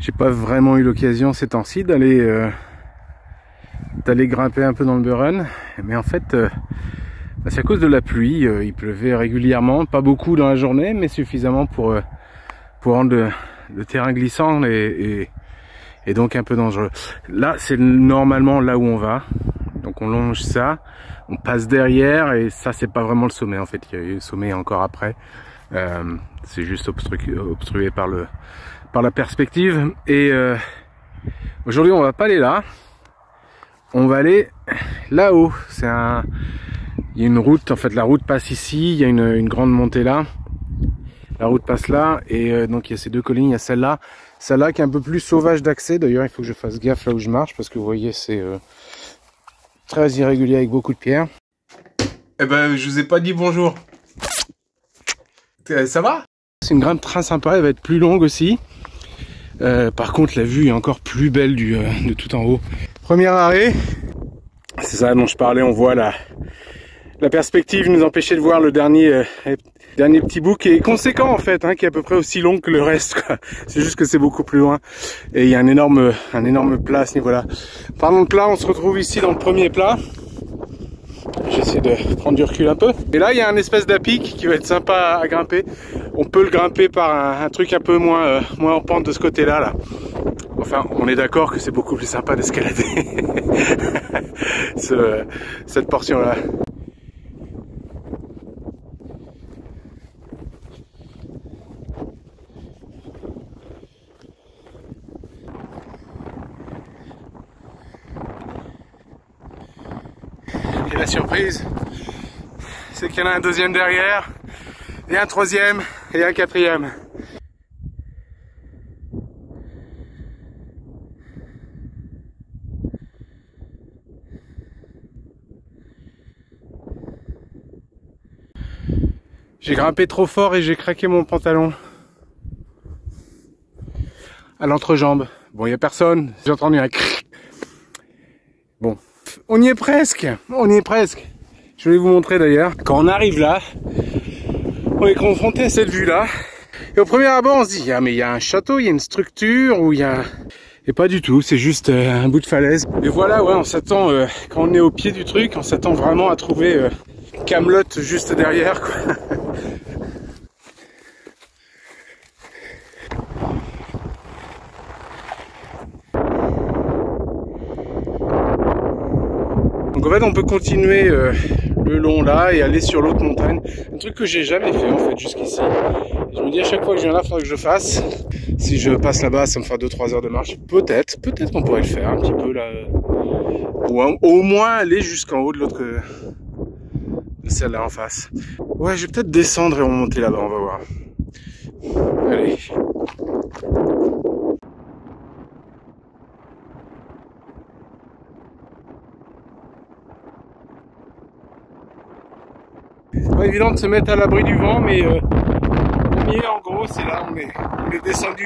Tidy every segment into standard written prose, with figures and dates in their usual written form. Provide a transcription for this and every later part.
J'ai pas vraiment eu l'occasion ces temps-ci d'aller grimper un peu dans le Buren, mais en fait c'est à cause de la pluie. Il pleuvait régulièrement, pas beaucoup dans la journée, mais suffisamment pour rendre le terrain glissant et donc un peu dangereux. Là c'est normalement là où on va, donc on longe ça, on passe derrière, et ça c'est pas vraiment le sommet en fait, il y a eu le sommet encore après, c'est juste obstrué par la perspective. Et aujourd'hui on va pas aller là, on va aller là-haut. Il y a une route, en fait la route passe ici, il y a une grande montée là, la route passe là, et donc il y a ces deux collines, il y a celle-là qui est un peu plus sauvage d'accès. D'ailleurs il faut que je fasse gaffe là où je marche, parce que vous voyez c'est très irrégulier avec beaucoup de pierres. Eh ben je vous ai pas dit bonjour. Ça va? C'est une grimpe très sympa, elle va être plus longue aussi. Par contre la vue est encore plus belle de tout en haut. Premier arrêt, c'est ça dont je parlais, on voit la perspective nous empêchait de voir le dernier petit bout qui est conséquent en fait, qui est à peu près aussi long que le reste, quoi. C'est juste que c'est beaucoup plus loin, et il y a un énorme plat à ce niveau-là. Parlons de plat, on se retrouve ici dans le premier plat. J'essaie de prendre du recul un peu. Et là il y a un espèce d'apic qui va être sympa à grimper. On peut le grimper par un truc un peu moins en pente de ce côté-là là. Enfin, on est d'accord que c'est beaucoup plus sympa d'escalader cette portion-là. Et la surprise, c'est qu'il y en a un deuxième derrière, et un troisième, et un quatrième. J'ai grimpé trop fort et j'ai craqué mon pantalon à l'entrejambe. Bon, il n'y a personne, j'ai entendu un cric. Bon, on y est presque, Je vais vous montrer d'ailleurs. Quand on arrive là, on est confronté à cette vue-là. Et au premier abord, on se dit, ah mais il y a un château, il y a une structure, ou il y a... Et pas du tout, c'est juste un bout de falaise. Et voilà, ouais, on s'attend, quand on est au pied du truc, on s'attend vraiment à trouver Camelot juste derrière, quoi. Donc en fait on peut continuer le long là et aller sur l'autre montagne. Un truc que j'ai jamais fait en fait jusqu'ici. Je me dis à chaque fois que je viens là, il faudrait que je le fasse. Si je passe là-bas, ça me fera 2-3 heures de marche. Peut-être qu'on pourrait le faire un petit peu là. Ou au moins aller jusqu'en haut de l'autre, de celle-là en face. Ouais, je vais peut-être descendre et remonter là-bas, on va voir. Allez. C'est pas évident de se mettre à l'abri du vent, mais en gros c'est là, on est descendu,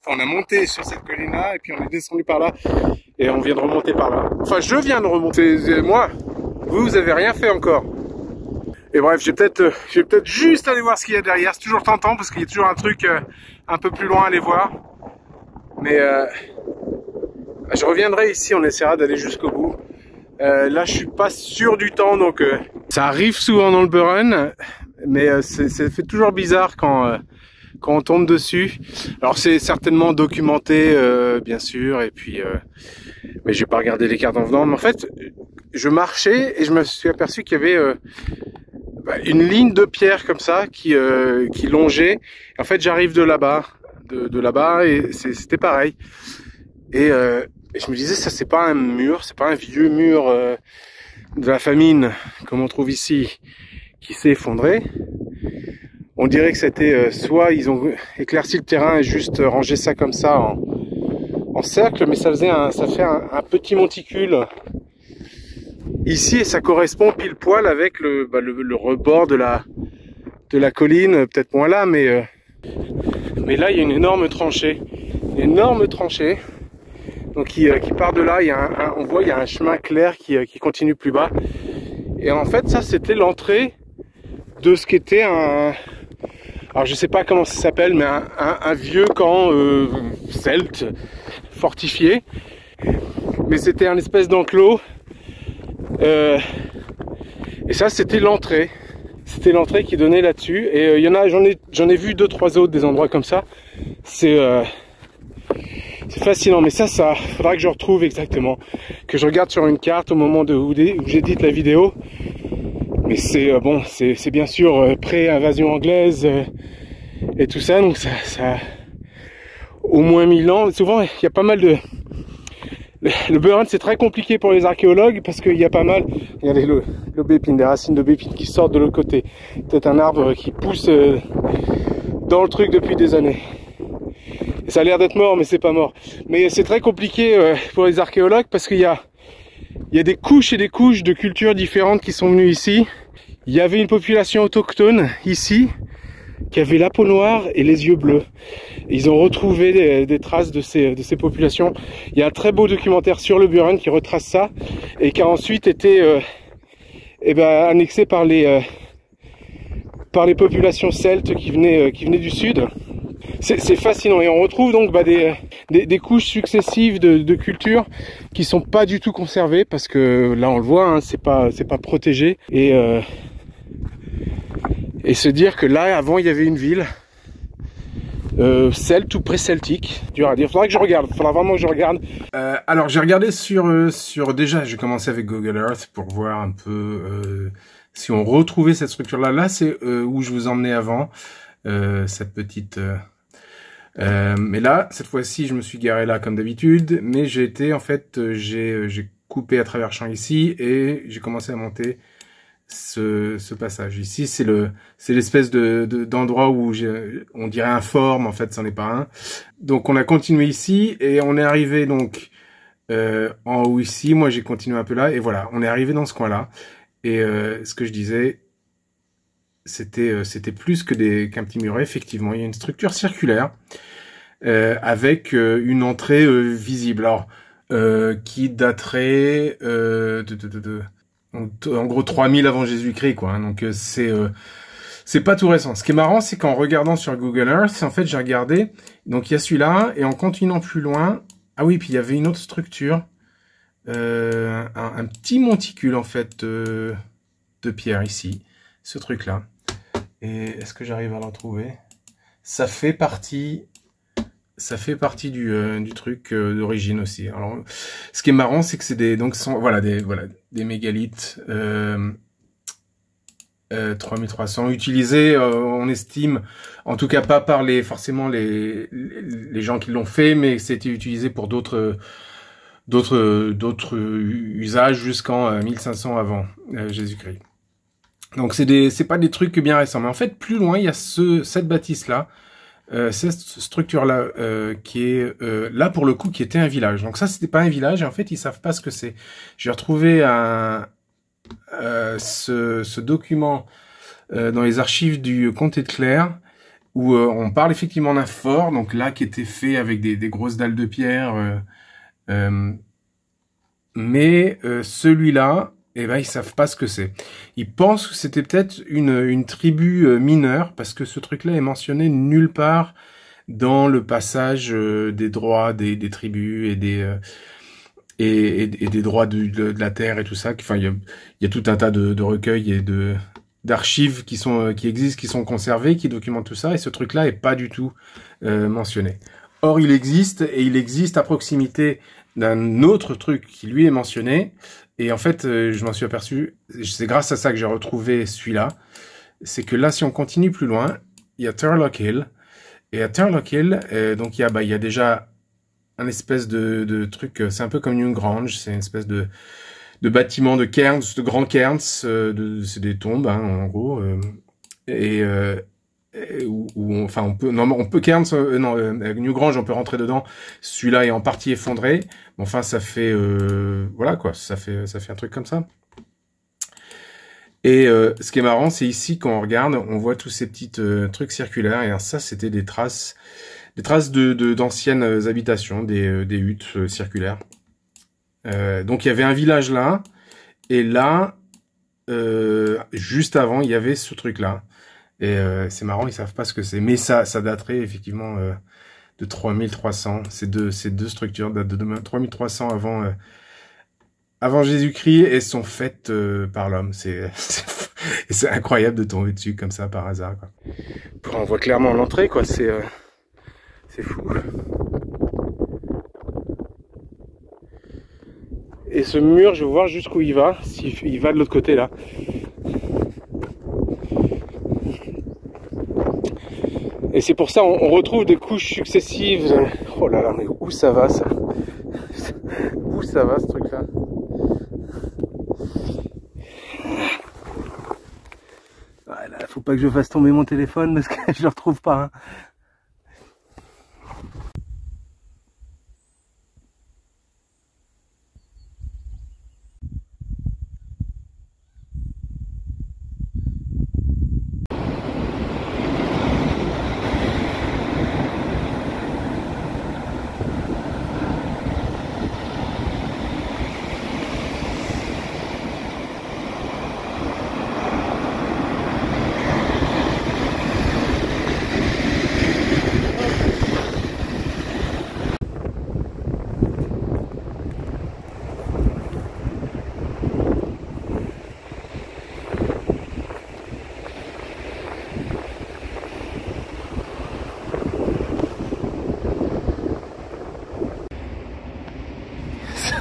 on a monté sur cette colline là et puis on est descendu par là et on vient de remonter par là. Enfin je viens de remonter, moi, vous avez rien fait encore. Et bref, je vais peut-être juste aller voir ce qu'il y a derrière. C'est toujours tentant parce qu'il y a toujours un truc un peu plus loin à aller voir. Mais je reviendrai ici, on essaiera d'aller jusqu'au bout. Là je suis pas sûr du temps, donc ça arrive souvent dans le Buren, mais ça fait toujours bizarre quand on tombe dessus. Alors c'est certainement documenté bien sûr, et puis mais j'ai pas regardé les cartes en venant. Mais en fait je marchais et je me suis aperçu qu'il y avait une ligne de pierre comme ça qui longeait. En fait j'arrive de là-bas, et c'était pareil. Et je me disais, ça c'est pas un mur, c'est pas un vieux mur de la famine comme on trouve ici qui s'est effondré. On dirait que c'était soit ils ont éclairci le terrain et juste rangé ça comme ça en cercle, mais ça fait un petit monticule ici et ça correspond pile poil avec le rebord de la colline, peut-être moins là, mais là il y a une énorme tranchée. Donc qui part de là, on voit il y a un chemin clair qui continue plus bas. Et en fait ça c'était l'entrée de ce qu'était alors je sais pas comment ça s'appelle, mais un vieux camp celte, fortifié. Mais c'était un espèce d'enclos. Et ça, c'était l'entrée. C'était l'entrée qui donnait là-dessus. Et il y en a, j'en ai vu 2-3 autres des endroits comme ça. C'est fascinant. Mais ça faudra que je retrouve exactement, que je regarde sur une carte au moment où j'édite la vidéo. Mais c'est bon, c'est bien sûr pré-invasion anglaise et tout ça. Donc ça au moins 1000 ans. Souvent, il y a pas mal de... Le Burin, c'est très compliqué pour les archéologues parce qu'il y a pas mal... Regardez l'aubépine, des racines d'aubépine qui sortent de l'autre côté. Peut-être un arbre qui pousse dans le truc depuis des années. Et ça a l'air d'être mort, mais c'est pas mort. Mais c'est très compliqué pour les archéologues parce qu'il y a des couches et des couches de cultures différentes qui sont venues ici. Il y avait une population autochtone ici qui avait la peau noire et les yeux bleus. Et ils ont retrouvé des traces de ces populations. Il y a un très beau documentaire sur le Burin qui retrace ça et qui a ensuite été annexé par les populations celtes qui venaient du sud. C'est fascinant et on retrouve donc des couches successives de cultures qui sont pas du tout conservées parce que là on le voit, hein, c'est pas protégé et se dire que là avant il y avait une ville celte ou pré-celtique, dur à dire. Faudra vraiment que je regarde. Alors j'ai regardé sur déjà, j'ai commencé avec Google Earth pour voir un peu si on retrouvait cette structure là. Là c'est où je vous emmenais avant, cette petite. Mais là cette fois-ci je me suis garé là comme d'habitude, mais j'ai été en fait j'ai coupé à travers champ ici et j'ai commencé à monter ce passage ici. C'est l'espèce d'endroit où on dirait un fort, mais en fait c'en est pas un. Donc on a continué ici et on est arrivé donc en haut ici. Moi j'ai continué un peu là et voilà, on est arrivé dans ce coin là. Et ce que je disais, c'était plus qu'un petit muret. Effectivement, il y a une structure circulaire avec une entrée visible, alors qui daterait en gros 3000 avant Jésus-Christ, quoi. Hein, donc c'est pas tout récent. Ce qui est marrant, c'est qu'en regardant sur Google Earth, en fait, j'ai regardé. Donc il y a celui-là et en continuant plus loin, ah oui, puis il y avait une autre structure, un petit monticule en fait de pierre ici, ce truc-là. Et est-ce que j'arrive à le retrouver? Ça fait partie du truc d'origine aussi. Alors, ce qui est marrant, c'est que c'est des mégalithes 3300 utilisés, on estime, en tout cas pas par forcément les gens qui l'ont fait, mais c'était utilisé pour d'autres usages jusqu'en 1500 avant Jésus-Christ. Donc c'est pas des trucs bien récents, mais en fait plus loin il y a cette bâtisse là, cette structure là qui est là pour le coup qui était un village. Donc ça c'était pas un village et en fait ils savent pas ce que c'est. J'ai retrouvé ce document dans les archives du comté de Clare où on parle effectivement d'un fort, donc là qui était fait avec des grosses dalles de pierre, mais celui-là, eh ben ils savent pas ce que c'est. Ils pensent que c'était peut-être une tribu mineure parce que ce truc-là est mentionné nulle part dans le passage des droits des tribus et des droits de la terre et tout ça. Enfin, il y a tout un tas de recueils et d'archives qui existent, qui sont conservées, qui documentent tout ça. Et ce truc-là est pas du tout mentionné. Or, il existe et il existe à proximité d'un autre truc qui lui est mentionné. Et en fait, je m'en suis aperçu, c'est grâce à ça que j'ai retrouvé celui-là, c'est que là, si on continue plus loin, il y a Turlock Hill. Et à Turlock Hill, donc il y a déjà un espèce de truc, c'est un peu comme Newgrange, c'est une espèce de bâtiment de cairns, de grands cairns, c'est des tombes, hein, en gros, Newgrange, on peut rentrer dedans. Celui-là est en partie effondré. Enfin, ça fait, voilà quoi, ça fait un truc comme ça. Et ce qui est marrant, c'est ici quand on regarde, on voit tous ces petits trucs circulaires. Et ça, c'était des traces d'anciennes habitations, des huttes circulaires. Donc il y avait un village là, et là, juste avant, il y avait ce truc là. Et c'est marrant, ils savent pas ce que c'est, mais ça daterait effectivement de 3300. Ces deux structures datent de 3300 avant Jésus-Christ et sont faites par l'homme. C'est incroyable de tomber dessus comme ça par hasard, quoi. On voit clairement l'entrée, quoi. C'est fou. Et ce mur, je vais voir jusqu'où il va, s'il va de l'autre côté là. Et c'est pour ça on retrouve des couches successives. Oh là là, mais où ça va ça? Où ça va ce truc là? Voilà, faut pas que je fasse tomber mon téléphone parce que je le retrouve pas, hein.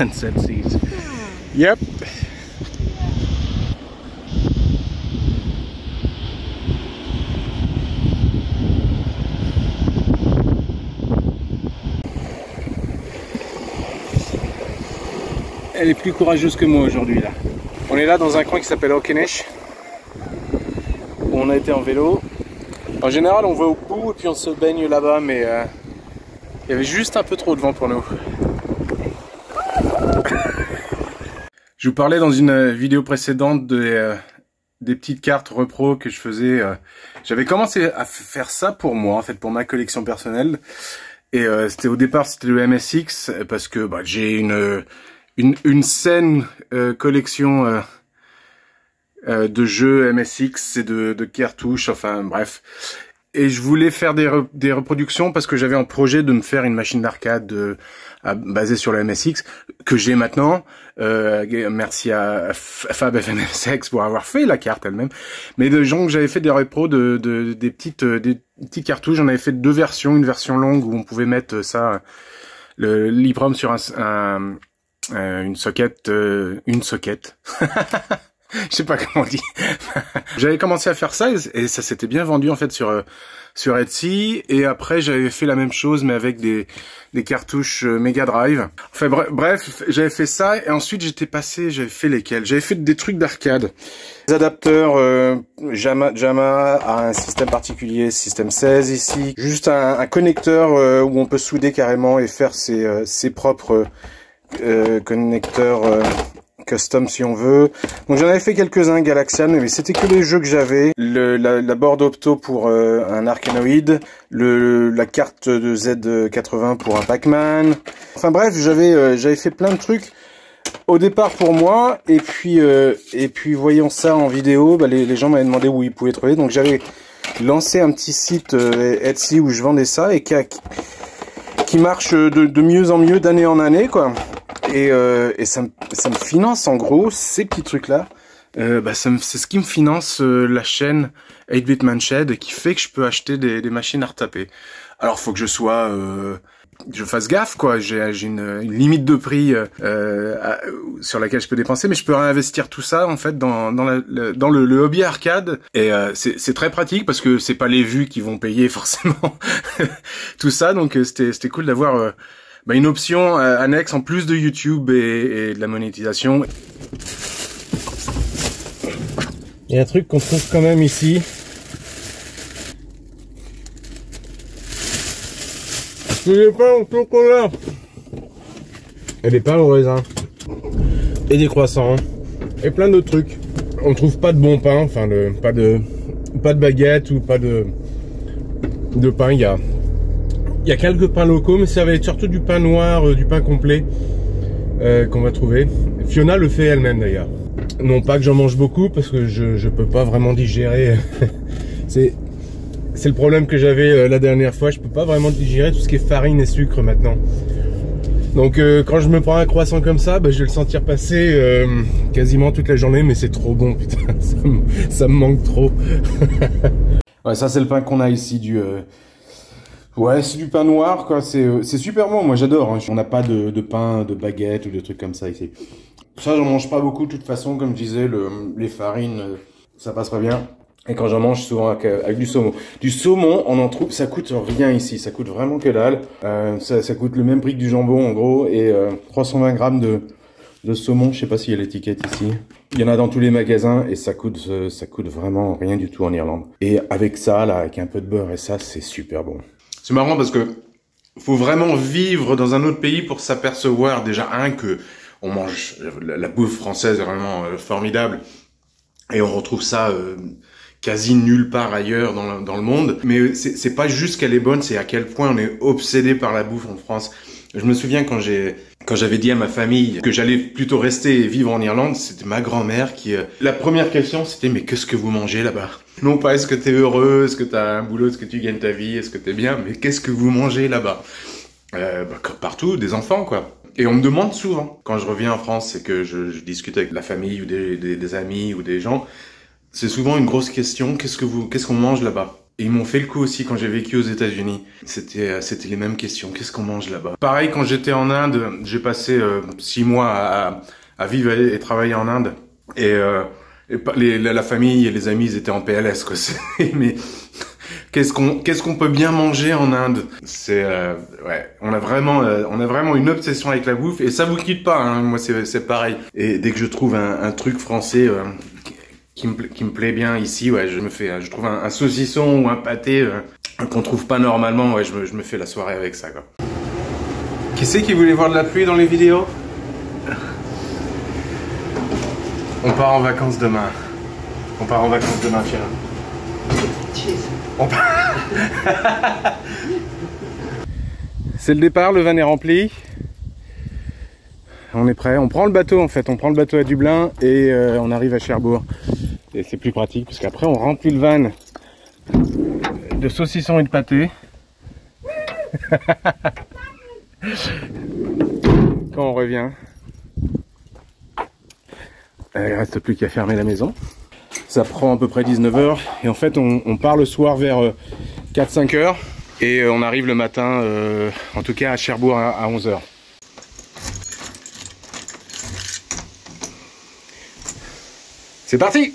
Sunset seas. Yep. Elle est plus courageuse que moi aujourd'hui là. On est là dans un coin qui s'appelle Auchenech, où on a été en vélo. En général on va au bout et puis on se baigne là-bas, mais il y avait juste un peu trop de vent pour nous. Je vous parlais dans une vidéo précédente des petites cartes repro que je faisais. J'avais commencé à faire ça pour moi, en fait, pour ma collection personnelle. Et au départ, c'était le MSX, parce que bah, j'ai une saine collection de jeux MSX et de cartouches, enfin bref. Et je voulais faire des reproductions parce que j'avais en projet de me faire une machine d'arcade basée sur le MSX que j'ai maintenant. Merci à FabFNSX pour avoir fait la carte elle-même. Mais de gens que j'avais fait des repros des petites cartouches. J'en avais fait deux versions, une version longue où on pouvait mettre ça, l'EEPROM sur une socket. Je sais pas comment on dit. J'avais commencé à faire ça et ça s'était bien vendu en fait sur Etsy, et après j'avais fait la même chose mais avec des cartouches Mega Drive. Enfin bref, j'avais fait ça et ensuite j'avais fait lesquels? J'avais fait des trucs d'arcade. Des adapteurs JAMA à un système particulier, système 16 ici. Juste un connecteur où on peut souder carrément et faire ses propres connecteurs custom si on veut. Donc j'en avais fait quelques-uns Galaxian, mais c'était que les jeux que j'avais. La board opto pour un Arkanoid, la carte de Z80 pour un Pac-Man. Enfin bref, j'avais fait plein de trucs au départ pour moi, et puis voyant ça en vidéo, bah, les gens m'avaient demandé où ils pouvaient trouver. Donc j'avais lancé un petit site Etsy où je vendais ça et qui marche de mieux en mieux d'année en année, quoi. Et ça me finance en gros ces petits trucs là. C'est ce qui me finance la chaîne 8-Bit Man Shed, qui fait que je peux acheter des machines à retaper. Alors faut que je fasse gaffe, quoi. J'ai une limite de prix sur laquelle je peux dépenser, mais je peux réinvestir tout ça en fait dans le hobby arcade. Et c'est très pratique parce que c'est pas les vues qui vont payer forcément tout ça. Donc c'était cool d'avoir une option annexe en plus de YouTube et de la monétisation. Il y a un truc qu'on trouve quand même ici. C'est des pains au chocolat. Et des pains au raisin. Et des croissants. Et plein d'autres trucs. On trouve pas de bon pain, enfin pas de baguette ou pas de pain. Il y a quelques pains locaux, mais ça va être surtout du pain noir, du pain complet qu'on va trouver. Fiona le fait elle-même d'ailleurs. Non pas que j'en mange beaucoup parce que je peux pas vraiment digérer. C'est C'est le problème que j'avais la dernière fois. Je peux pas vraiment digérer tout ce qui est farine et sucre maintenant. Donc quand je me prends un croissant comme ça, bah, je vais le sentir passer quasiment toute la journée, mais c'est trop bon, putain, ça me manque trop. Ouais, ça c'est le pain qu'on a ici, ouais, c'est du pain noir, quoi. C'est super bon, moi j'adore. Hein. On n'a pas de pain, de baguette ou de trucs comme ça ici. Ça, j'en mange pas beaucoup de toute façon, comme je disais, les farines, ça passe pas bien. Et quand j'en mange, souvent avec du saumon. Du saumon, on en trouve, ça coûte rien ici, ça coûte vraiment que dalle. Ça coûte le même prix que du jambon en gros, et 320 grammes de saumon, je sais pas s'il y a l'étiquette ici. Il y en a dans tous les magasins et ça coûte vraiment rien du tout en Irlande. Et avec ça, là, avec un peu de beurre et ça, c'est super bon. C'est marrant parce que faut vraiment vivre dans un autre pays pour s'apercevoir déjà que on mange la bouffe française est vraiment formidable et on retrouve ça quasi nulle part ailleurs dans le monde. Mais c'est pas juste qu'elle est bonne, c'est à quel point on est obsédé par la bouffe en France. Je me souviens quand j'avais dit à ma famille que j'allais plutôt rester et vivre en Irlande, c'était ma grand-mère qui... la première question, c'était « Mais qu'est-ce que vous mangez là-bas ?» Non pas « Est-ce que t'es heureux ? Est-ce que t'as un boulot ? Est-ce que tu gagnes ta vie ? Est-ce que t'es bien ? Mais qu'est-ce que vous mangez là-bas ?» Comme partout, des enfants, quoi. Et on me demande souvent, quand je reviens en France et que je discute avec la famille ou des amis ou des gens, c'est souvent une grosse question, qu'est-ce qu'on mange là-bas? Et ils m'ont fait le coup aussi quand j'ai vécu aux États-Unis. C'était les mêmes questions. Qu'est-ce qu'on mange là-bas? Pareil, quand j'étais en Inde, j'ai passé 6 mois à vivre et travailler en Inde. Et la famille et les amis, ils étaient en PLS, quoi. Mais qu'est-ce qu'on peut bien manger en Inde? Ouais, on a vraiment une obsession avec la bouffe et ça vous quitte pas. Hein. Moi, c'est pareil. Et dès que je trouve un truc français. Qui me plaît bien ici, ouais, je trouve un saucisson ou un pâté qu'on trouve pas normalement, ouais, je me fais la soirée avec ça, quoi. Qui c'est qui voulait voir de la pluie dans les vidéos? On part en vacances demain. Fiona. C'est le départ, le van est rempli. On est prêt, on prend le bateau en fait, on prend le bateau à Dublin et on arrive à Cherbourg. Et c'est plus pratique parce qu'après on remplit le van de saucissons et de pâté. Quand on revient, il reste plus qu'à fermer la maison. Ça prend à peu près 19 h et en fait on part le soir vers 4-5 h et on arrive le matin, en tout cas à Cherbourg à 11 h. C'est parti!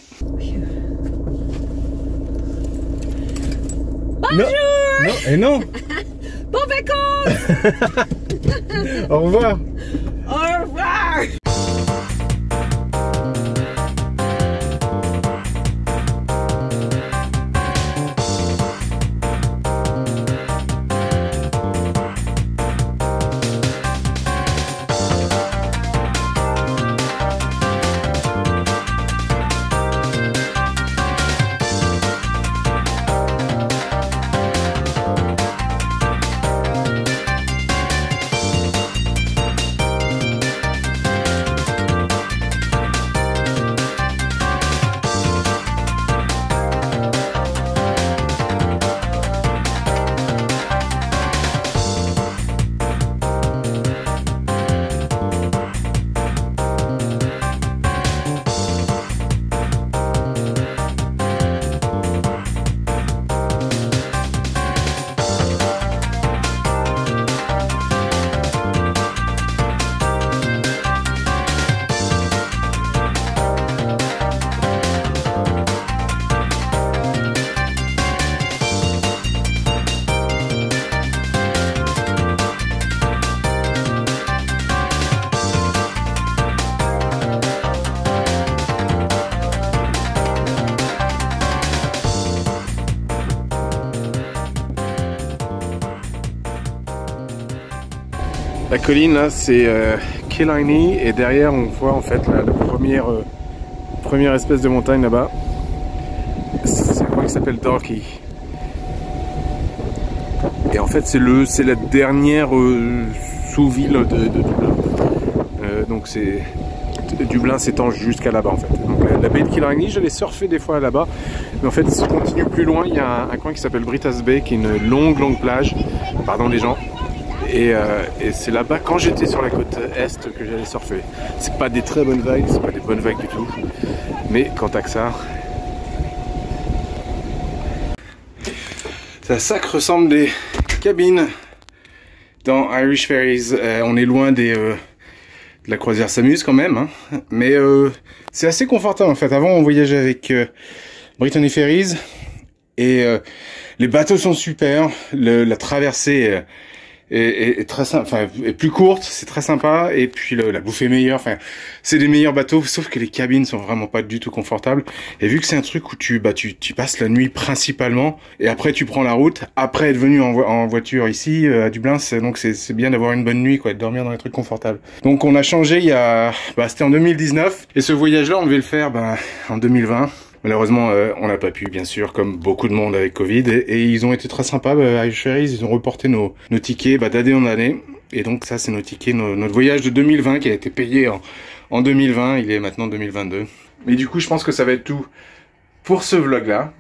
Bonjour! Non, et non! Bonnes vacances! Au revoir! Au revoir! La colline là c'est Killiney et derrière on voit en fait la première espèce de montagne là-bas. C'est quoi qui s'appelle Dalkey. Et en fait c'est la dernière sous-ville de Dublin. Donc c'est Dublin s'étend jusqu'à là-bas en fait. Donc la baie de Killarney, j'allais surfer des fois là-bas. Mais en fait, si je continue plus loin, il y a un coin qui s'appelle Britas Bay, qui est une longue plage. Pardon les gens. Et c'est là-bas, quand j'étais sur la côte est, que j'allais surfer. C'est pas des très bonnes vagues, c'est pas des bonnes vagues du tout. Mais quant à que ça... C'est à ça que ressemblent les cabines dans Irish Ferries. On est loin de la croisière s'amuse quand même, hein. Mais c'est assez confortable en fait. Avant on voyageait avec Brittany Ferries et les bateaux sont super, la traversée est très simple, enfin est plus courte, c'est très sympa, et puis la bouffe est meilleure, enfin c'est des meilleurs bateaux, sauf que les cabines sont vraiment pas du tout confortables. Et vu que c'est un truc où tu passes la nuit principalement, et après tu prends la route, après être venu en voiture ici à Dublin, donc c'est bien d'avoir une bonne nuit, quoi, de dormir dans des trucs confortables. Donc on a changé il y a, c'était en 2019, et ce voyage-là on devait le faire en 2020. Malheureusement, on n'a pas pu, bien sûr, comme beaucoup de monde avec Covid, et ils ont été très sympas, Irish Ferries, ils ont reporté nos tickets d'année en année, et donc ça c'est nos tickets, notre voyage de 2020 qui a été payé en 2020, il est maintenant 2022. Mais du coup, je pense que ça va être tout pour ce vlog-là.